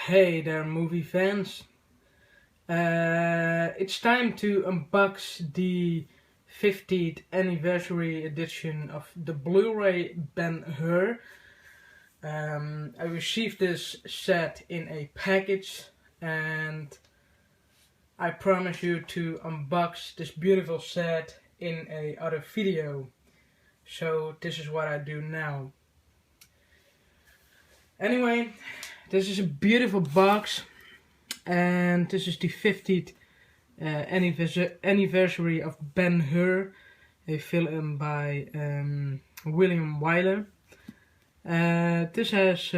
Hey there, movie fans. It's time to unbox the 50th anniversary edition of the Blu-ray Ben-Hur. I received this set in a package and I promise you to unbox this beautiful set in a other video. So this is what I do now. Anyway, this is a beautiful box, and this is the 50th anniversary of Ben-Hur, a film by William Wyler. This has,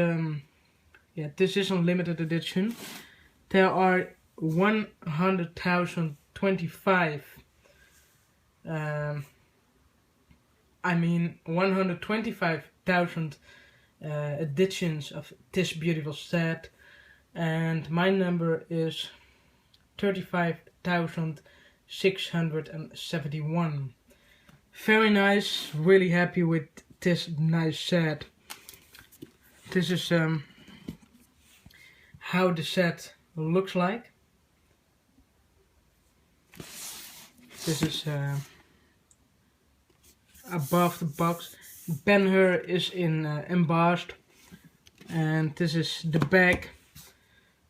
this is a limited edition. There are 125 125,000 editions of this beautiful set, and my number is 35,671. Very nice, really happy with this nice set. This is how the set looks like. This is above the box. Ben-Hur is in embossed, and this is the back.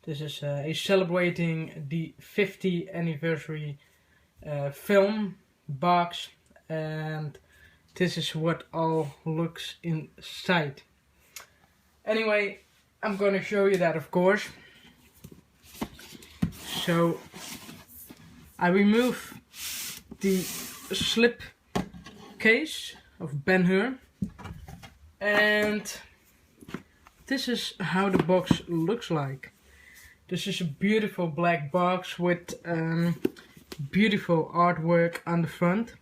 This is a celebrating the 50th anniversary film box, and this is what all looks inside. Anyway, I'm gonna show you that, of course. So I remove the slip case of Ben-Hur, and this is how the box looks like. This is a beautiful black box with beautiful artwork on the front.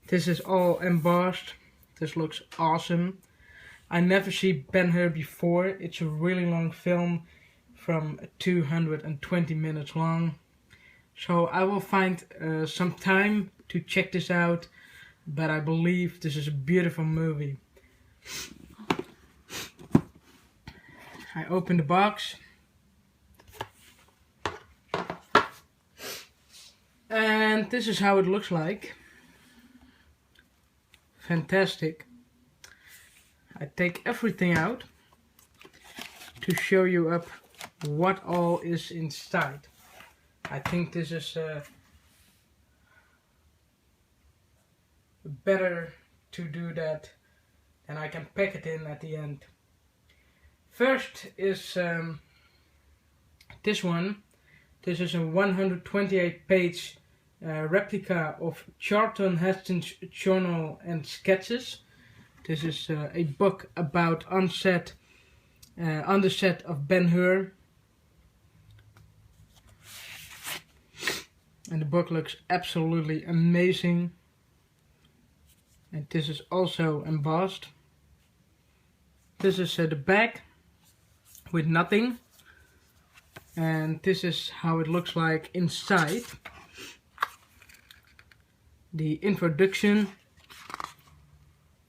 This is all embossed. This looks awesome. I never see Ben-Hur before. It's a really long film, from 220 minutes long. So I will find some time to check this out, but I believe this is a beautiful movie. I open the box, and this is how it looks like. Fantastic. I take everything out to show you up what all is inside. I think this is better to do that, and I can pack it in at the end. First is this one. This is a 128 page replica of Charlton Heston's journal and sketches. This is a book about on the set of Ben-Hur. And the book looks absolutely amazing. And this is also embossed. This is the back with nothing. And this is how it looks like inside. The introduction.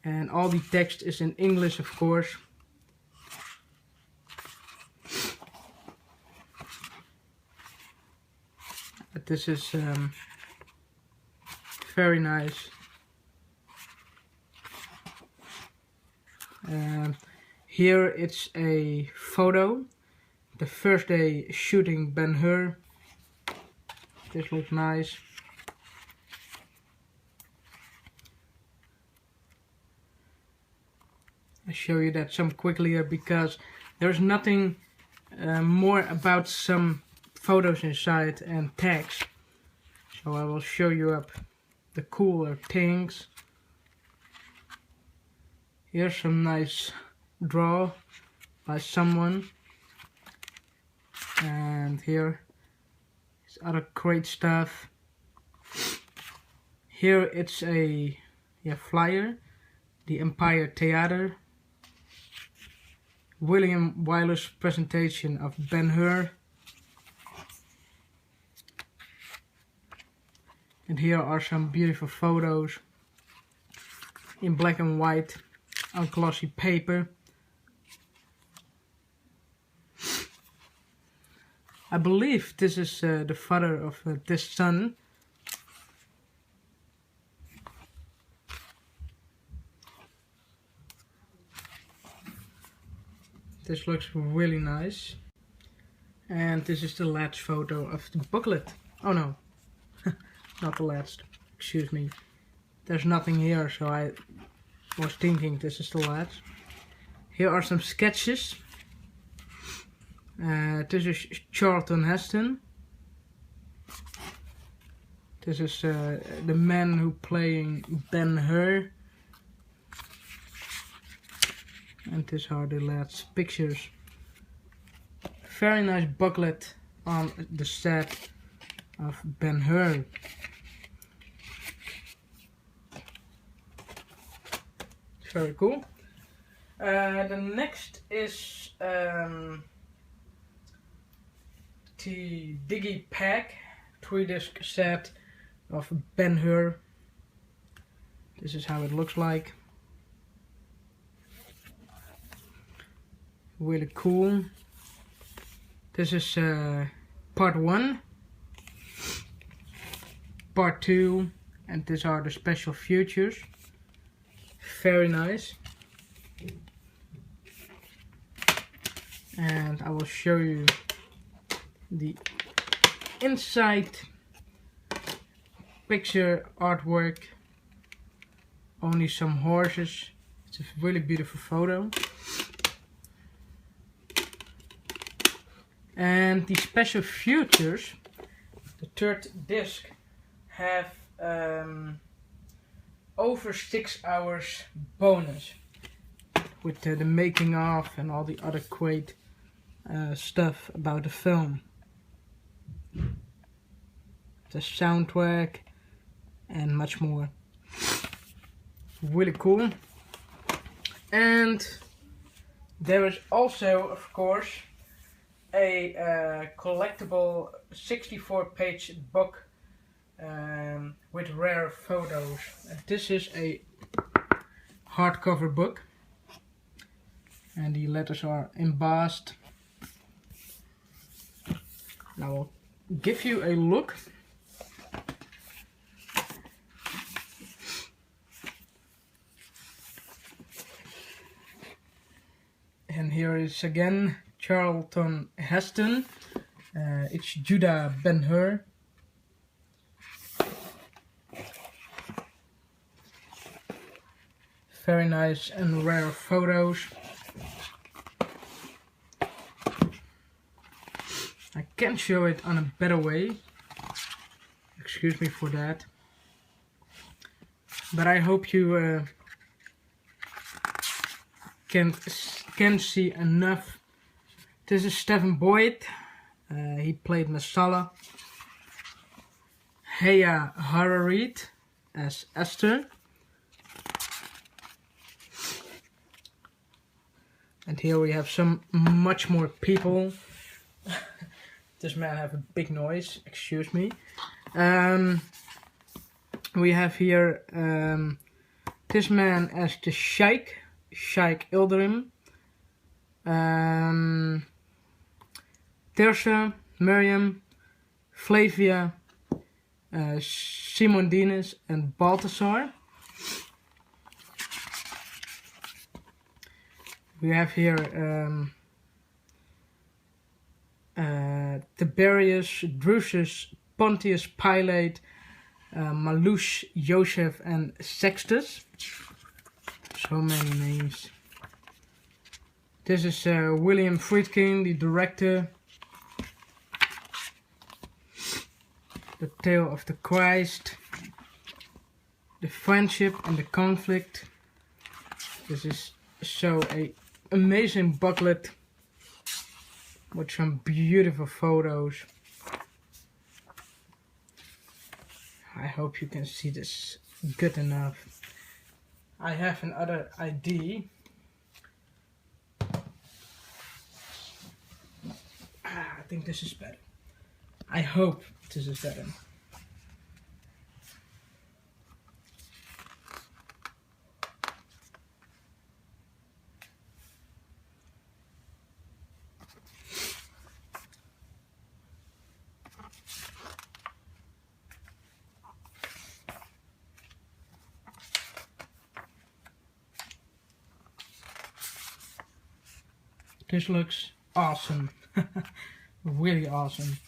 And all the text is in English, of course. But this is very nice. Here it's a photo. The first day shooting Ben-Hur. This looks nice. I show you that some quickly here because there's nothing more about some photos inside and tags. So I will show you up the cooler things. Here's some nice draw by someone. And here is other great stuff. Here it's a flyer. The Empire Theater. William Wyler's presentation of Ben-Hur. And here are some beautiful photos in black and white on glossy paper. I believe this is the father of this son. This looks really nice. And this is the last photo of the booklet. Oh no, not the last. Excuse me. There's nothing here, so I was thinking this is the last. Here are some sketches. This is Charlton Heston. This is the man who playing Ben-Hur. And these are the last pictures. Very nice booklet on the set of Ben-Hur. Very cool. The next is the Digipack 3-disc set of Ben-Hur. This is how it looks like. Really cool. This is part 1, part 2, and these are the special features. Very nice. And I will show you the inside picture artwork. Only some horses. It's a really beautiful photo. And the special features, the 3rd disc, have over 6 hours bonus with the making of and all the other great stuff about the film. The soundtrack and much more. Really cool. And there is also, of course, a collectible 64-page book with rare photos. And this is a hardcover book, and the letters are embossed. Now I'll give you a look. And here is again Charlton Heston. It's Judah Ben-Hur. Very nice and rare photos. I can't show it on a better way. Excuse me for that. But I hope you can see enough. This is Stephen Boyd. He played Masala. Heya Hararit as Esther. And here we have some much more people. This man have a big noise, excuse me. We have here this man as the Sheikh Ilderim. Tirsa, Miriam, Flavia, Simondinus and Balthasar. We have here Tiberius, Drusus, Pontius Pilate, Malush, Joseph and Sextus. So many names. This is William Friedkin, the director. The Tale of the Christ. The Friendship and the Conflict. This is so a amazing booklet with some beautiful photos. I hope you can see this good enough. I have another ID. I think this is better. I hope this is better. This looks awesome. Really awesome.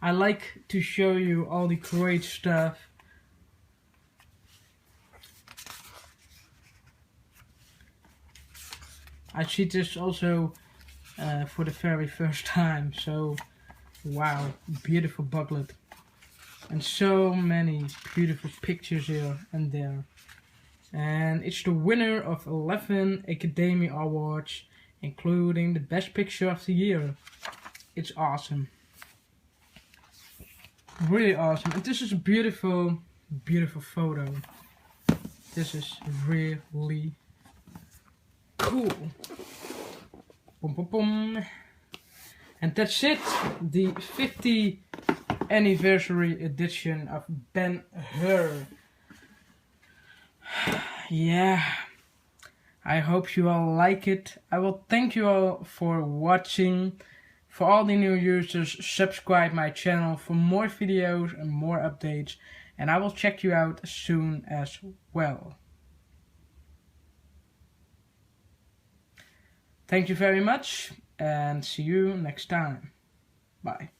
I like to show you all the great stuff. I see this also for the very first time, so wow, beautiful booklet. And so many beautiful pictures here and there. And it's the winner of 11 Academy Awards, including the Best Picture of the Year. It's awesome. Really awesome. And this is a beautiful, beautiful photo. This is really cool. Boom, boom, boom. And that's it. The 50th anniversary edition of Ben-Hur. Yeah, I hope you all like it. I will thank you all for watching. For all the new users, subscribe my channel for more videos and more updates, and I will check you out soon as well. Thank you very much, and see you next time. Bye.